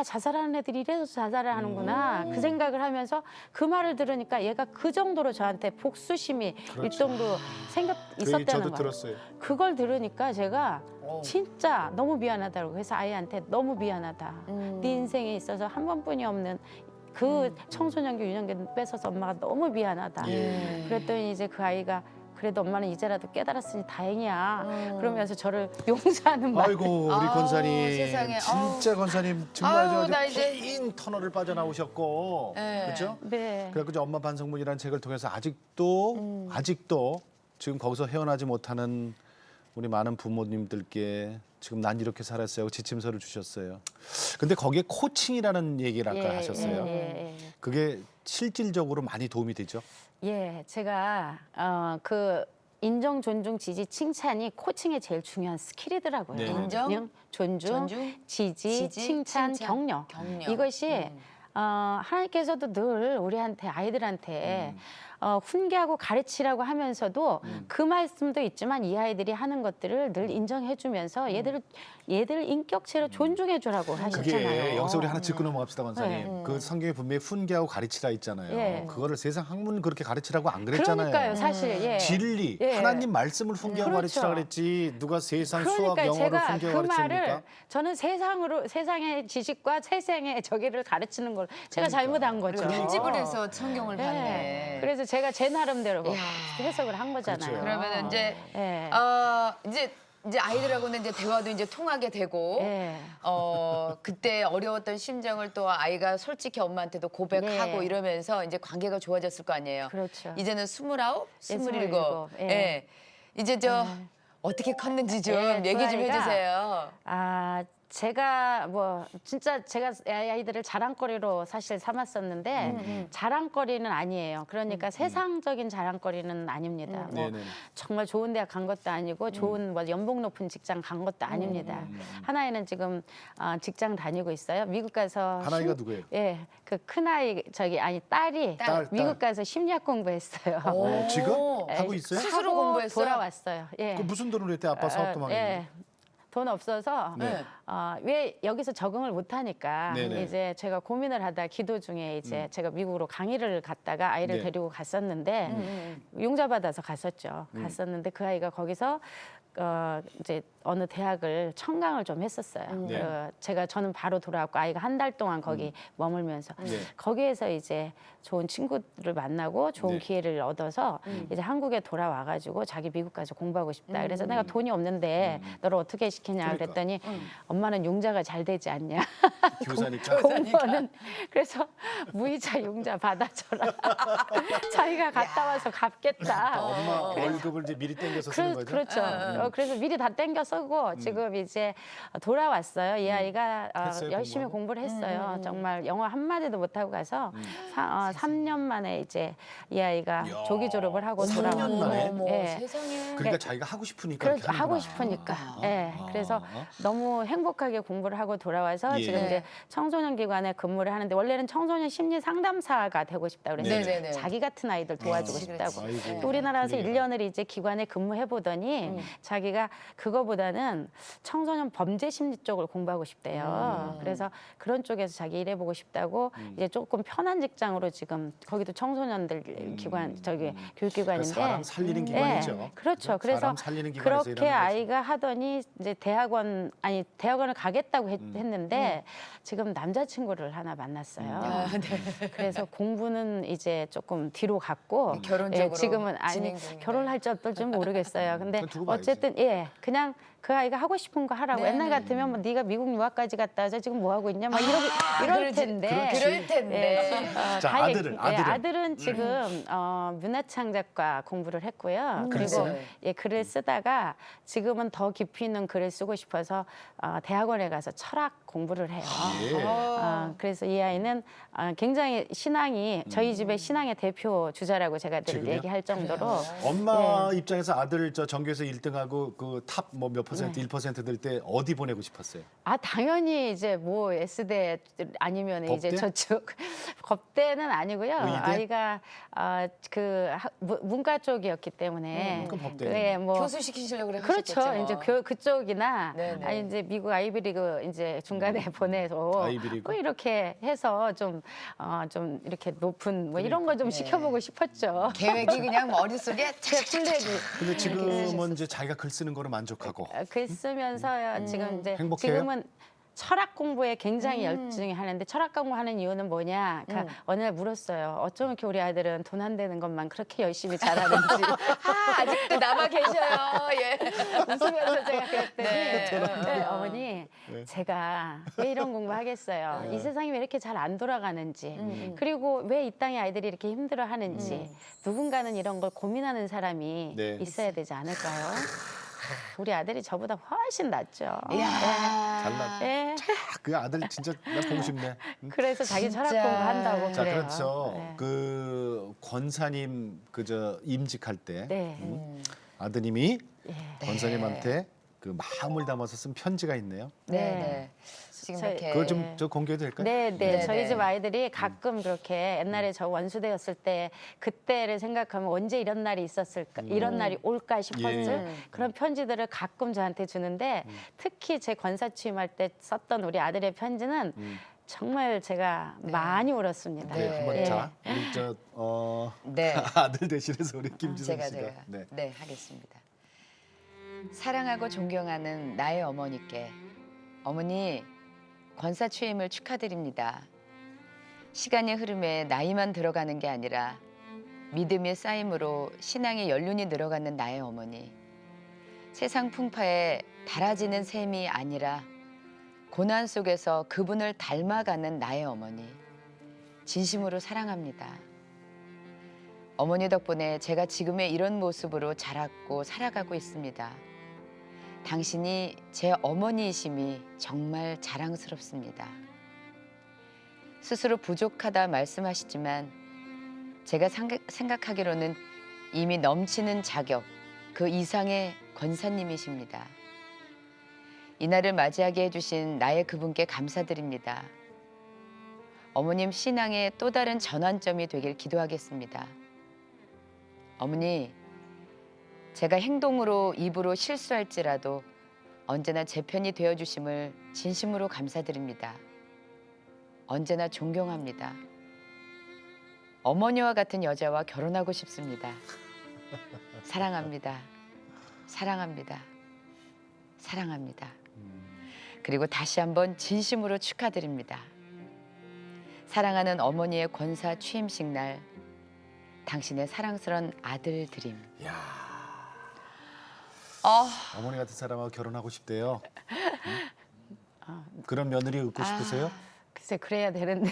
자살하는 애들이 이래서 자살을 하는구나 그 생각을 하면서 그 말을 들으니까 얘가 그 정도로 저한테 복수심이 일 정도 그 얘기 있었다는 저도 거예요. 들었어요. 그걸 들으니까 제가 진짜 너무 미안하다고 해서 아이한테 너무 미안하다. 네 인생에 있어서 한 번뿐이 없는 그 청소년기 유년기 뺏어서 엄마가 너무 미안하다. 예. 그랬더니 이제 그 아이가 그래도 엄마는 이제라도 깨달았으니 다행이야. 그러면서 저를 용서하는 말. 아이고 우리 아우, 권사님 세상에. 진짜 권사님 정말 아우, 나 저 이제- 긴 터널을 빠져나오셨고 네. 그렇죠? 네. 그래갖고 이제 엄마 반성문이라는 책을 통해서 아직도 지금 거기서 헤어나지 못하는 우리 많은 부모님들께 지금 난 이렇게 살았어요 하고 지침서를 주셨어요. 근데 거기에 코칭이라는 얘기를 아까 하셨어요. 예. 그게 실질적으로 많이 도움이 되죠? 예, 제가 그 인정, 존중, 지지, 칭찬이 코칭의 제일 중요한 스킬이더라고요. 네. 인정, 존중, 지지, 칭찬, 격려. 이것이 하나님께서도 늘 우리한테 아이들한테 훈계하고 가르치라고 하면서도 그 말씀도 있지만 이 아이들이 하는 것들을 늘 인정해주면서 얘들 인격체로 존중해주라고 하셨잖아요. 그게 여기서 우리 하나 짚고 넘어갑시다, 권사님. 그 성경에 분명히 훈계하고 가르치라 있잖아요. 예. 그거를 세상 학문 그렇게 가르치라고 안 그랬잖아요. 그러니까요, 사실. 예. 진리, 예. 하나님 말씀을 훈계하고 그렇죠. 가르치라 그랬지 누가 세상 수학, 그러니까 영어를 제가 훈계하고 그 말을 가르칩니까? 저는 세상의 지식과 세상의 저기를 가르치는 걸 제가 잘못한 거죠. 편집을 해서 성경을 예. 봤네. 그래서 제가 제 나름대로 이야. 해석을 한 거잖아요. 그렇죠. 그러면 이제 예. 이제 아이들하고는 이제 대화도 이제 통하게 되고 예. 그때 어려웠던 심정을 또 아이가 솔직히 엄마한테도 고백하고 네. 이러면서 이제 관계가 좋아졌을 거 아니에요. 그렇죠. 이제는 29, 27. 27, 예. 예. 이제 어떻게 컸는지 좀 예, 얘기 좀 두 아이가 해주세요. 제가 진짜 제가 아이들을 자랑거리로 사실 삼았었는데 자랑거리는 아니에요. 그러니까 세상적인 자랑거리는 아닙니다. 네네. 정말 좋은 대학 간 것도 아니고 좋은 연봉 높은 직장 간 것도 아닙니다. 하나이는 지금 직장 다니고 있어요. 미국 가서 하나이가 누구예요? 예, 그 큰아이 딸이 딸. 미국 가서 심리학 공부했어요. 지금 예. 하고 있어요? 스스로 하고 공부했어요? 돌아왔어요. 예. 그 무슨 돈으로 했대? 아빠 사업도 망했는데. 예. 돈 없어서 네. 왜 여기서 적응을 못 하니까 네네. 이제 제가 고민을 하다 기도 중에 이제 제가 미국으로 강의를 갔다가 아이를 네. 데리고 갔었는데 용자 받아서 갔었죠. 갔었는데 그 아이가 거기서 이제 어느 대학을 청강을 좀 했었어요. 네. 저는 바로 돌아왔고 아이가 한 달 동안 거기 머물면서 네. 거기에서 이제 좋은 친구들을 만나고 좋은 네. 기회를 얻어서 이제 한국에 돌아와가지고 자기 미국 가서 공부하고 싶다. 그래서 내가 돈이 없는데 너를 어떻게 시키냐 그러니까. 그랬더니 엄마는 용자가 잘 되지 않냐. 교사니까. 공부는 그래서 무이자 용자 받아줘라. 자기가 갔다 와서 갚겠다. 엄마 월급을 이제 미리 땡겨서 쓰는 거죠? 그렇죠. 그래서 미리 다 땡겨 쓰고 지금 이제 돌아왔어요. 이 아이가 했어요, 열심히 공부하고? 공부를 했어요. 정말 영어 한 마디도 못 하고 가서 3년 만에 이제 이 아이가 이야, 조기 졸업을 하고 3년 돌아왔고. 만에? 어머, 예. 세상에. 그러니까 자기가 하고 싶으니까 그렇죠. 이렇게 하고 하는구나. 싶으니까. 예. 그래서 너무 행복하게 공부를 하고 돌아와서 예. 지금 네. 이제 청소년 기관에 근무를 하는데 원래는 청소년 심리 상담사가 되고 싶다 그랬어요. 네네네. 자기 같은 아이들 도와주고 그렇지, 싶다고. 그렇지. 아이고, 또 우리나라에서 훌륭하다. 1년을 이제 기관에 근무해 보더니 자기가 그거보다는 청소년 범죄 심리 쪽을 공부하고 싶대요. 그래서 그런 쪽에서 자기 일해보고 싶다고 이제 조금 편한 직장으로 지금 거기도 청소년들 기관 교육기관인데 사람 살리는 기관이죠. 네, 그렇죠. 그래서 사람 살리는 기관에서 그렇게 일하는 거죠. 아이가 하더니 이제 대학원을 가겠다고 했는데 지금 남자친구를 하나 만났어요. 그래서 공부는 이제 조금 뒤로 갔고 결혼적으로 지금은 진행 중인가요? 결혼할 지 어떨지 모르겠어요. 근데 그건 두고 봐야지. 어쨌든 그냥 그 아이가 하고 싶은 거 하라고. 네, 옛날 네. 같으면 뭐 네가 미국 유학까지 갔다 와서 지금 뭐 하고 있냐 막 이럴 텐데. 그럴 텐데. 자, 아들은? 아들은 지금 문화창작과 공부를 했고요. 그리고 네. 글을 쓰다가 지금은 더 깊이 있는 글을 쓰고 싶어서 대학원에 가서 철학 공부를 해요. 예. 그래서 이 아이는 굉장히 신앙이 저희 집의 신앙의 대표 주자라고 제가 늘 지금요? 얘기할 정도로 엄마 입장에서 아들 저 전교에서 1등하고 그 탑 뭐 몇 퍼센트 1% 될 때 어디 보내고 싶었어요? 당연히 이제 뭐 S대 아니면 이제 법대? 저쪽 법대는 아니고요. 의대? 아이가 문과 쪽이었기 때문에 그럼 법대. 그게 뭐 교수 시키시려고 그래 그렇죠. 하셨겠죠. 이제 그쪽이나 네네. 아니 이제 미국 아이비리그 이제 중간에 보내서 아이비리그. 뭐 이렇게 해서 좀 이렇게 높은 뭐 이런 거 좀 네. 시켜보고 싶었죠. 계획이 그냥 머릿속에 착착착. 근데 지금은 이제 자기가 글 쓰는 거로 만족하고. 글 쓰면서 지금 이제 행복해요? 지금은 철학 공부에 굉장히 열중히 하는데 철학 공부하는 이유는 뭐냐? 그러니까 어느 날 물었어요. 어쩜 이렇게 우리 아들은 돈 안 되는 것만 그렇게 열심히 잘하는지. 아직도 남아 계셔요. 예. 웃으면서 제가 그랬더니 네. 어머니 제가 왜 이런 공부 하겠어요. 이 세상이 왜 이렇게 잘 안 돌아가는지 그리고 왜 이 땅의 아이들이 이렇게 힘들어하는지 누군가는 이런 걸 고민하는 사람이 네. 있어야 되지 않을까요? 우리 아들이 저보다 훨씬 낫죠. 이야. 잘났. 예. 그 아들 진짜 나 보고 싶네. 그래서 자기 철학 진짜. 공부한다고 자, 그래요. 그렇죠. 네. 그 권사님 그저 임직할 때 네. 아드님이 예. 권사님한테 그 마음을 담아서 쓴 편지가 있네요. 네. 네. 네. 지금 저희- 이렇게 그거 좀 저 공개해도 될까요? 네, 네. 네, 저희 네. 집 아이들이 가끔 그렇게 옛날에 저 원수대였을 때 그때를 생각하면 언제 이런 날이 있었을까, 이런 날이 올까 싶었을 예. 그런 편지들을 가끔 저한테 주는데 특히 제 권사 취임할 때 썼던 우리 아들의 편지는 정말 제가 많이 울었습니다. 네, 네. 한번 예. 자, 우리 네. 아들 대신해서 우리 김지성 제가 씨가. 네, 하겠습니다. 사랑하고 존경하는 나의 어머니께 어머니 권사 취임을 축하드립니다. 시간의 흐름에 나이만 들어가는 게 아니라 믿음의 쌓임으로 신앙의 연륜이 늘어가는 나의 어머니. 세상 풍파에 달아지는 셈이 아니라 고난 속에서 그분을 닮아가는 나의 어머니. 진심으로 사랑합니다. 어머니 덕분에 제가 지금의 이런 모습으로 자랐고 살아가고 있습니다. 당신이 제 어머니이심이 정말 자랑스럽습니다. 스스로 부족하다 말씀하시지만 제가 생각하기로는 이미 넘치는 자격, 그 이상의 권사님이십니다. 이날을 맞이하게 해주신 나의 그분께 감사드립니다. 어머님 신앙의 또 다른 전환점이 되길 기도하겠습니다. 어머니, 제가 행동으로 입으로 실수할지라도 언제나 제 편이 되어주심을 진심으로 감사드립니다. 언제나 존경합니다. 어머니와 같은 여자와 결혼하고 싶습니다. 사랑합니다. 사랑합니다. 사랑합니다. 그리고 다시 한번 진심으로 축하드립니다. 사랑하는 어머니의 권사 취임식 날 당신의 사랑스런 아들 드림. 야, 아, 어머니 같은 사람하고 결혼하고 싶대요. 그런 며느리 얻고 싶으세요? 글쎄 그래야 되는데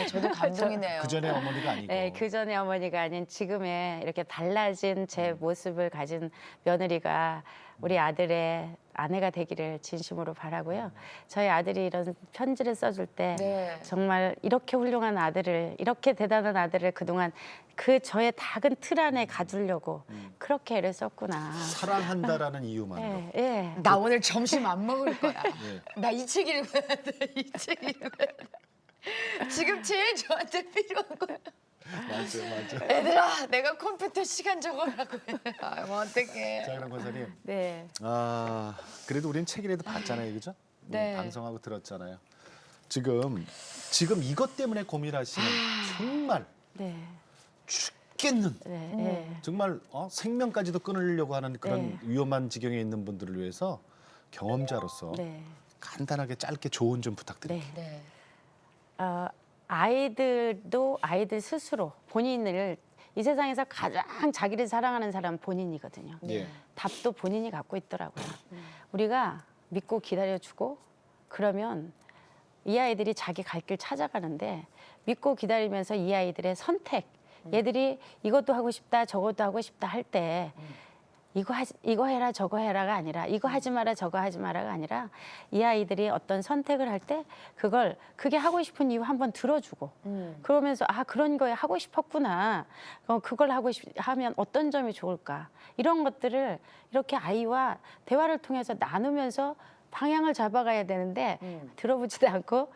저도 감동이네요. 그 전에 어머니가 아니고. 네, 그 전에 어머니가 아닌 지금의 이렇게 달라진 제 모습을 가진 며느리가 우리 아들의 아내가 되기를 진심으로 바라고요. 저희 아들이 이런 편지를 써줄 때 네. 정말 이렇게 훌륭한 아들을, 이렇게 대단한 아들을 그동안 그 저의 작은 틀 안에 가두려고 그렇게 애를 썼구나. 사랑한다라는 이유만으로. 예, 예. 나 오늘 점심 안 먹을 거야. 예. 나 이 책 읽어야 돼. 이 책 읽어야 돼. 지금 제일 저한테 필요한 거야. 맞아. 얘들아, 내가 컴퓨터 시간 적어라고 해. 아, 뭐 어떡해. 자, 그럼 권사님. 네. 아, 그래도 우리는 책이라도 봤잖아요, 그죠? 네. 방송하고 들었잖아요. 지금 이것 때문에 고민하시는 정말 네. 죽겠는 네. 네. 정말 생명까지도 끊으려고 하는 그런 네. 위험한 지경에 있는 분들을 위해서 경험자로서 네. 간단하게 짧게 조언 좀 부탁드립니다. 네. 네. 아이들도 아이들 스스로 본인을 이 세상에서 가장 자기를 사랑하는 사람은 본인이거든요. 예. 답도 본인이 갖고 있더라고요. 우리가 믿고 기다려주고 그러면 이 아이들이 자기 갈 길 찾아가는데 믿고 기다리면서 이 아이들의 선택, 얘들이 이것도 하고 싶다 저것도 하고 싶다 할 때 이거 해라 저거 해라가 아니라 이거 하지 마라 저거 하지 마라가 아니라 이 아이들이 어떤 선택을 할 때 그게 하고 싶은 이유 한번 들어주고 그러면서 아 그런 거에 하고 싶었구나 그걸 하면 어떤 점이 좋을까 이런 것들을 이렇게 아이와 대화를 통해서 나누면서 방향을 잡아가야 되는데 들어보지도 않고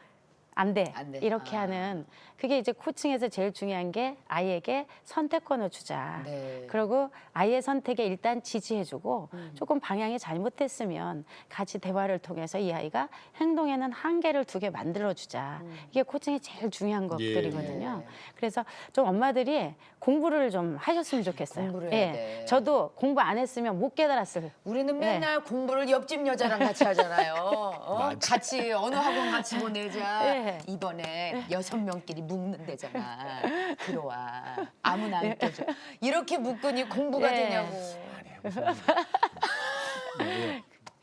안 돼. 안 돼. 이렇게 하는 그게 이제 코칭에서 제일 중요한 게 아이에게 선택권을 주자. 네. 그리고 아이의 선택에 일단 지지해주고 조금 방향이 잘못됐으면 같이 대화를 통해서 이 아이가 행동에는 한계를 두게 만들어주자. 이게 코칭의 제일 중요한 것들이거든요. 예. 그래서 좀 엄마들이 공부를 좀 하셨으면 좋겠어요. 공부를 해야 돼. 저도 공부 안 했으면 못 깨달았을. 우리는 맨날 공부를 옆집 여자랑 같이 하잖아요. 같이 어느 학원 같이 보내자. 네. 이번에 6명끼리 묶는 데잖아. 들어와. 아무나 안 껴줘. 이렇게 묶으니 공부가 네. 되냐고.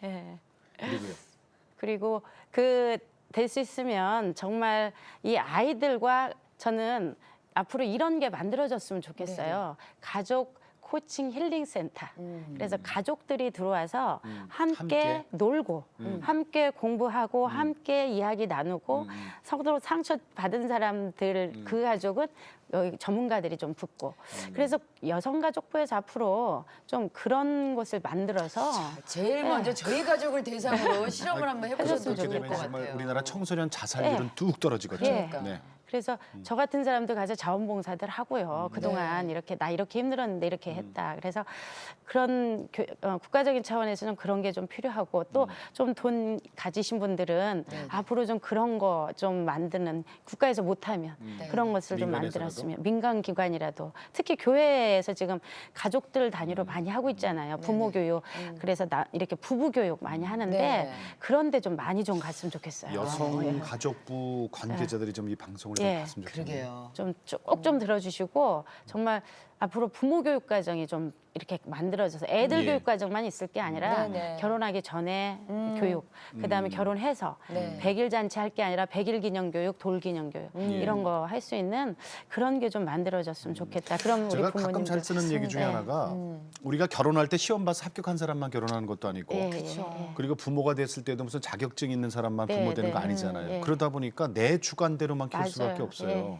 예. 그리고요. 그리고 될 수 있으면 정말 이 아이들과 저는 앞으로 이런 게 만들어졌으면 좋겠어요. 가족 코칭 힐링 센터. 그래서 가족들이 들어와서 함께 놀고 함께 공부하고 함께 이야기 나누고 서로 상처 받은 사람들 그 가족은 여기 전문가들이 좀 붙고 그래서 여성가족부에서 앞으로 좀 그런 곳을 만들어서 제일 먼저 저희 가족을 대상으로 실험을 한번 해보셔도 그렇게 좋을 되면 것 정말 같아요. 우리나라 청소년 자살률은 뚝 떨어지겠죠. 그러니까. 네. 그래서 저 같은 사람도 가서 자원봉사들 하고요. 그동안 네. 나 이렇게 힘들었는데 이렇게 했다. 그래서 그런 국가적인 차원에서는 그런 게 좀 필요하고 또 좀 돈 가지신 분들은 앞으로 좀 그런 거 좀 만드는 국가에서 못하면 그런 것을 좀 민간에서라도? 만들었으면 민간 기관이라도 특히 교회에서 지금 가족들 단위로 많이 하고 있잖아요. 부모 교육 그래서 이렇게 부부 교육 많이 하는데 네. 그런데 좀 많이 좀 갔으면 좋겠어요. 여성가족부 관계자들이 좀 이 방송을 좀 예. 봤으면 좋겠네요. 그러게요. 좀 쭉 좀 들어주시고 정말 앞으로 부모 교육 과정이 좀 이렇게 만들어져서 애들 예. 교육 과정만 있을 게 아니라 네네. 결혼하기 전에 교육, 그다음에 결혼해서 네. 100일 잔치 할 게 아니라 100일 기념 교육, 돌 기념 교육 이런 거 할 수 있는 그런 게 좀 만들어졌으면 좋겠다. 그럼 우리 제가 가끔 부모님들 잘 쓰는 얘기 중에 네. 하나가 우리가 결혼할 때 시험 봐서 합격한 사람만 결혼하는 것도 아니고 예, 예. 그리고 부모가 됐을 때도 무슨 자격증 있는 사람만 네, 부모 되는 네. 거 아니잖아요. 예. 그러다 보니까 내 주관대로만 키울 맞아요. 수밖에 없어요. 예.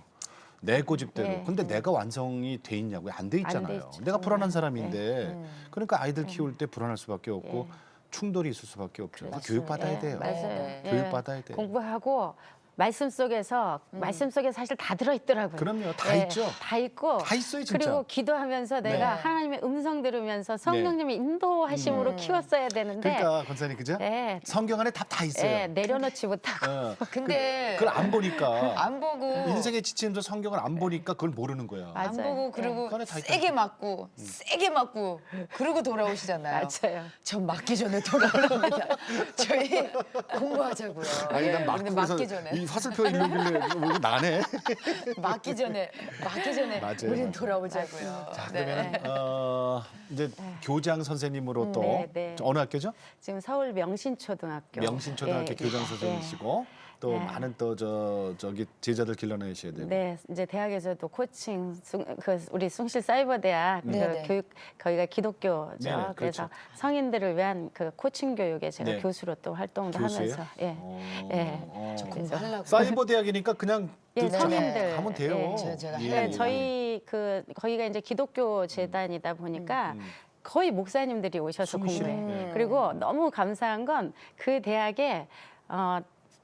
내 고집대로. 예. 근데 내가 완성이 돼 있냐고요? 안 돼 있잖아요. 있죠. 내가 불안한 사람인데 그러니까 아이들 키울 때 불안할 수밖에 없고 충돌이 있을 수밖에 없죠. 교육 받아야 돼요. 맞아요. 네. 교육 받아야 돼요. 공부하고 말씀 속에 사실 다 들어있더라고요. 그럼요. 다 있죠. 다 있고. 다 있어요, 진짜. 그리고 기도하면서 내가 하나님의 음성 들으면서 성령님의 인도하심으로 키웠어야 되는데. 그러니까 권사님 그죠? 네. 성경 안에 답 다 있어요. 예, 내려놓지 못하고. 근데 그걸 안 보니까 안 보고 인생의 지치면서 성경을 안 보니까 그걸 모르는 거야. 맞아요. 안 보고 그리고 그거는 다 세게 맞고 세게 맞고 그러고 돌아오시잖아요. 맞아요. 전 맞기 전에 돌아옵니다. 저희 공부하자고요. 아니 예, 난 근데 맞고서 맞기 전에 이 화살표 일르길래 뭐 나네. 맞기 전에 맞아요, 우린 맞아요. 돌아오자고요. 자 네. 그러면 이제 교장 선생님으로 또 네, 네. 어느 학교죠? 지금 서울 명신초등학교. 명신초등학교 예, 교장 예. 선생님이시고 또 예. 많은 또 저기 제자들 길러내셔야 되고. 네, 이제 대학에서도 코칭, 우리 숭실사이버대학 네, 네. 교육 거기가 기독교죠. 네, 네, 그래서 그렇죠. 성인들을 위한 그 코칭 교육에 제가 네. 교수로 또 활동도 교수예요? 하면서 예. 예. 공부하려고. 사이버 대학이니까 그냥 예, 듣자. 성인들. 가면 돼요. 예. 제가 예. 해야 네, 저희 거기가 이제 기독교 재단이다 보니까 거의 목사님들이 오셔서 숭실해. 공부해. 네. 그리고 너무 감사한 건 그 대학에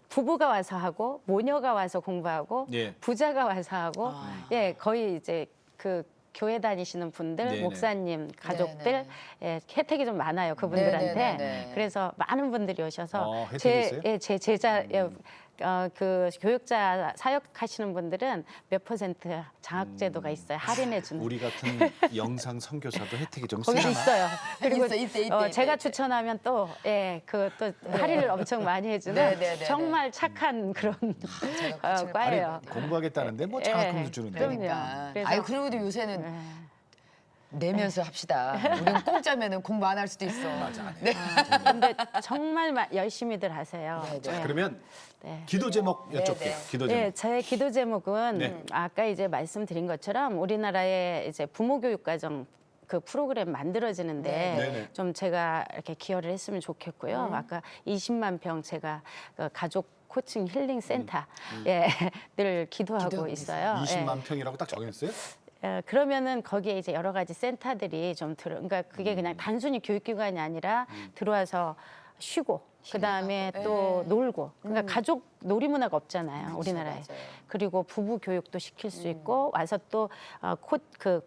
부부가 와서 하고 모녀가 와서 공부하고 예. 부자가 와서 하고 예 거의 이제 그 교회 다니시는 분들 네네. 목사님 가족들 네네. 예, 혜택이 좀 많아요 그분들한테 네네네네. 그래서 많은 분들이 오셔서 혜택이 있어요? 제 제자 그 교육자 사역하시는 분들은 몇 % 장학제도가 있어요. 할인해 주는. 우리 같은 영상 선교사도 혜택이 좀 거기도 있으나? 있어요. 그리고 있대. 제가 추천하면 또 그 또 할인을 엄청 많이 해주는 네. 정말 착한 그런 제가 과예요. 공부하겠다는데 뭐 장학금도 주는데. 그러니까. 그래서- 아유 그리고 요새는 네. 내면서 합시다. 우리는 공짜면은 공부 안 할 수도 있어. 맞아. 네. 근데 정말 열심히들 하세요. 네, 네. 자, 그러면 네. 기도 제목 네, 여쭤볼게요. 네. 기도 제목. 네, 제 기도 제목은 네. 아까 이제 말씀드린 것처럼 우리나라의 이제 부모 교육 과정 그 프로그램 만들어지는데 네네. 좀 제가 이렇게 기여를 했으면 좋겠고요. 아까 20만 평 제가 그 가족 코칭 힐링 센터 늘 기도하고 기도하고 있어요. 20만 평이라고 딱 정했어요? 그러면은 거기에 이제 여러 가지 센터들이 좀 그러니까 그게 그냥 단순히 교육기관이 아니라 들어와서 쉬고 그다음에 또 놀고 그러니까 가족 놀이 문화가 없잖아요 우리나라에. 맞아요. 그리고 부부 교육도 시킬 수 있고 와서 또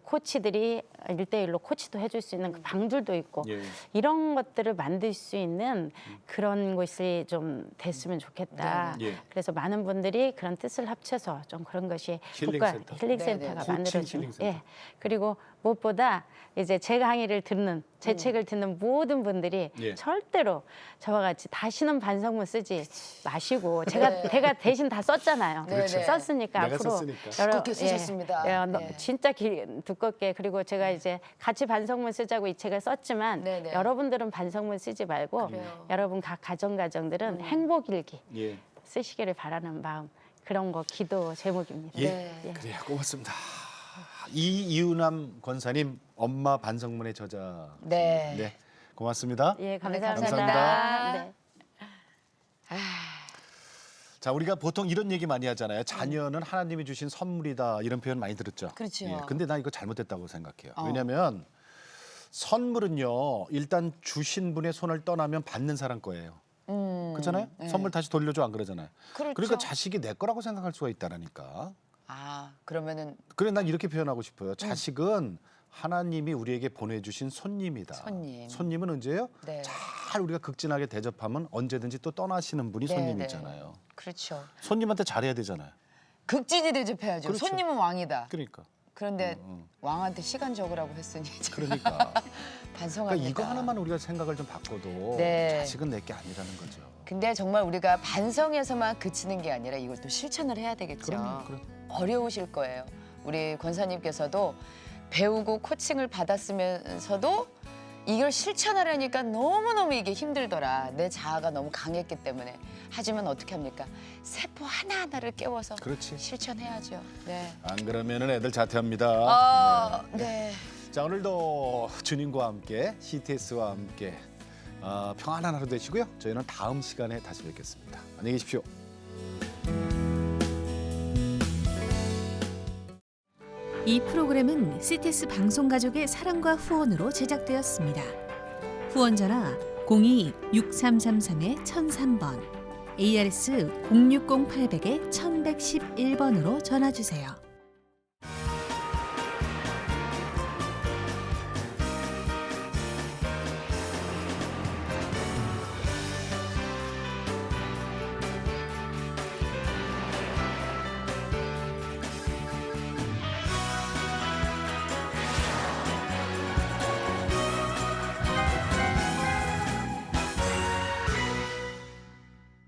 코치들이 1대1로 코치도 해줄 수 있는 그 방들도 있고 예. 이런 것들을 만들 수 있는 그런 곳이 좀 됐으면 좋겠다. 예. 그래서 많은 분들이 그런 뜻을 합쳐서 좀 그런 것이 힐링센터. 힐링센터가 코칭 만들어지는. 힐링센터. 예. 그리고 무엇보다 이제 제 강의를 듣는 제 책을 듣는 모든 분들이 예. 절대로 저와 같이 다시는 반성문 쓰지 마시고 제가 대신 다 썼잖아요. 그렇죠. 썼으니까 내가 앞으로 썼으니까. 두껍게 쓰셨습니다. 네. 진짜 두껍게 그리고 제가 이제 같이 반성문 쓰자고 이 책을 썼지만 네, 네. 여러분들은 반성문 쓰지 말고 그래요. 여러분 각 가정들은 행복일기 예. 쓰시기를 바라는 마음 그런 거 기도 제목입니다. 예. 네. 그래요. 고맙습니다. 이유남 권사님 엄마 반성문의 저자. 네. 고맙습니다. 예, 감사합니다. 감사합니다. 네. 자, 우리가 보통 이런 얘기 많이 하잖아요. 자녀는 하나님이 주신 선물이다. 이런 표현 많이 들었죠. 그렇죠. 예, 근데 나 이거 잘못됐다고 생각해요. 어. 왜냐하면 선물은요. 일단 주신 분의 손을 떠나면 받는 사람 거예요. 그렇잖아요. 선물 다시 돌려줘 안 그러잖아요. 그렇죠. 그러니까 자식이 내 거라고 생각할 수가 있다라니까. 아 그러면은 그래 난 이렇게 표현하고 싶어요. 자식은 하나님이 우리에게 보내주신 손님이다. 손님. 손님은 언제예요? 네. 잘 우리가 극진하게 대접하면 언제든지 또 떠나시는 분이 네, 손님이잖아요. 그렇죠. 손님한테 잘해야 되잖아요. 극진히 대접해야죠. 그렇죠. 손님은 왕이다. 그러니까. 그런데 왕한테 시간 적으라고 했으니 그러니까. 반성합니다. 그러니까 이거 하나만 우리가 생각을 좀 바꿔도 네. 자식은 내 게 아니라는 거죠. 근데 정말 우리가 반성에서만 그치는 게 아니라 이걸 또 실천을 해야 되겠죠. 그럼. 어려우실 거예요. 우리 권사님께서도 배우고 코칭을 받았으면서도 이걸 실천하려니까 너무너무 이게 힘들더라. 내 자아가 너무 강했기 때문에. 하지만 어떻게 합니까? 세포 하나하나를 깨워서 그렇지. 실천해야죠. 네. 안 그러면은 애들 자퇴합니다. 네. 자, 오늘도 주님과 함께 CTS와 함께 평안한 하루 되시고요. 저희는 다음 시간에 다시 뵙겠습니다. 안녕히 계십시오. 이 프로그램은 CTS 방송가족의 사랑과 후원으로 제작되었습니다. 후원 전화 02-6333-1003번, ARS 060-800-1111번으로 전화 주세요.